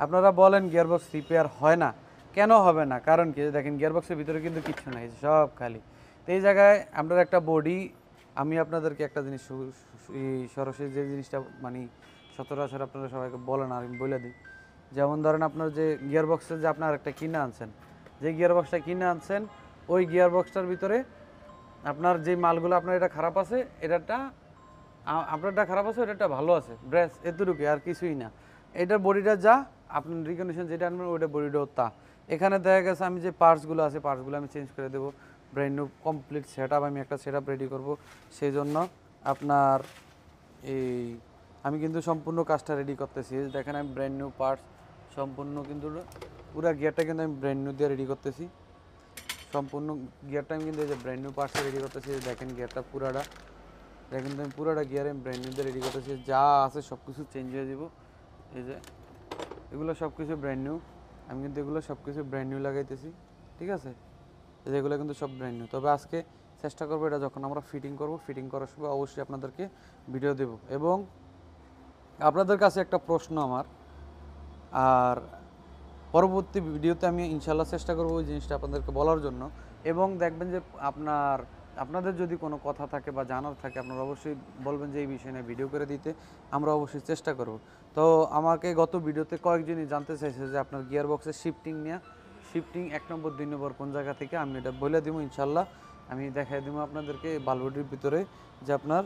আপনারা বলেন gearbox repair হয় না, কেন হবে না? কারণ কি, দেখেন গিয়ারবক্সের ভিতরে কিন্তু কিচ্ছু নাই, সব খালি। তো এই জায়গায় আপনার একটা বডি, আমি আপনাদেরকে একটা জিনিস সরাসরি যে জিনিসটা মানে সচরাচর আপনারা সবাইকে বলেন আর আমি বলে দিই। যেমন ধরেন আপনার যে গিয়ারবক্সের যে আপনার একটা কিনে আনছেন, যে গিয়ারবক্সটা কিনে আনছেন, ওই গিয়ারবক্সটার ভিতরে আপনার যে মালগুলো আপনার এটা খারাপ আছে, এটাটা আপনারটা খারাপ আছে, এটাটা ভালো আছে, ব্রেস এতটুকু আর কিছুই না। এটার বডিটা যা আপনার রিকন্ডিশন যেটা আনবেন ওইটা বডিটাও তা। এখানে দেখা গেছে আমি যে পার্টসগুলো আছে পার্টসগুলো আমি চেঞ্জ করে দেবো, brand new complete set up, আমি একটা সেট আপ রেডি করবো। সেই জন্য আপনার এই আমি কিন্তু সম্পূর্ণ কাজটা রেডি করতেছি। দেখেন আমি ব্র্যান্ড নিউ পার্টস সম্পূর্ণ কিন্তু পুরো গিয়ারটা কিন্তু আমি ব্র্যান্ড নিউ দিয়ে রেডি করতেছি। সম্পূর্ণ গিয়ারটা আমি কিন্তু এই যে ব্র্যান্ড নিউ পার্টস রেডি করতেছি। দেখেন গিয়ারটা পুরাটা, দেখেন আমি পুরাটা গিয়ারে ব্র্যান্ড নিউ দিয়ে রেডি করতেছি, যা আছে সব কিছু চেঞ্জ হয়ে যাব। এই যে এগুলো সব কিছু ব্র্যান্ড নিউ, আমি কিন্তু এগুলো সব কিছু ব্র্যান্ড নিউ লাগাইতেছি, ঠিক আছে? যেগুলো কিন্তু সব ব্র্যান্ড নিউ। তবে আজকে চেষ্টা করবো এটা যখন আমরা ফিটিং করব, ফিটিং করার সময় অবশ্যই আপনাদেরকে ভিডিও দেব। এবং আপনাদের কাছে একটা প্রশ্ন আমার, আর পরবর্তী ভিডিওতে আমি ইনশাল্লাহ চেষ্টা করবো ওই জিনিসটা আপনাদেরকে বলার জন্য। এবং দেখবেন যে আপনাদের যদি কোনো কথা থাকে বা জানার থাকে, আপনারা অবশ্যই বলবেন যে এই বিষয় নিয়ে ভিডিও করে দিতে, আমরা অবশ্যই চেষ্টা করব। তো আমাকে গত ভিডিওতে কয়েকজনই জানতে চাইছে যে আপনার গিয়ার বক্সের শিফটিং নিয়ে, শিফটিং 1 নম্বর 2 নম্বর কোন জায়গা থেকে, আমি এটা বলে দিব ইনশাল্লাহ। আমি দেখাই দিব আপনাদেরকে বালবডির ভিতরে যে আপনার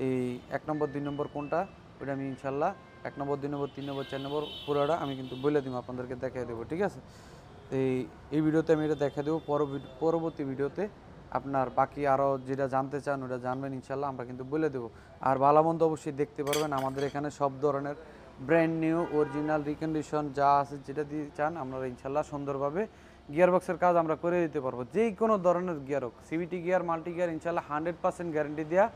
এই 1 নম্বর 2 নম্বর কোনটা, ওটা আমি ইনশাল্লাহ 1 নম্বর 2 নম্বর 3 নম্বর 4 নম্বর পুরোটা আমি কিন্তু বলে দিব, আপনাদেরকে দেখাই দেবো, ঠিক আছে? এই ভিডিওতে আমি এটা দেখা দেবো। পরবর্তী ভিডিওতে আপনার বাকি আরও যেটা জানতে চান ওটা জানবেন ইনশাল্লাহ, আমরা কিন্তু বলে দেবো। আর ভালো মন্দ অবশ্যই দেখতে পারবেন আমাদের এখানে সব ধরনের ব্র্যান্ড নিউ অরিজিনাল রিকন্ডিশন যা আছে, যেটা দিয়ে চান আপনারা ইনশাল্লাহ সুন্দরভাবে গিয়ারবক্সের কাজ আমরা করে দিতে পারবো। যেই কোনো ধরনের গিয়ার হোক, সিভিটি গিয়ার, মাল্টি গিয়ার, ইনশাল্লাহ 100% গ্যারেন্টি দেওয়া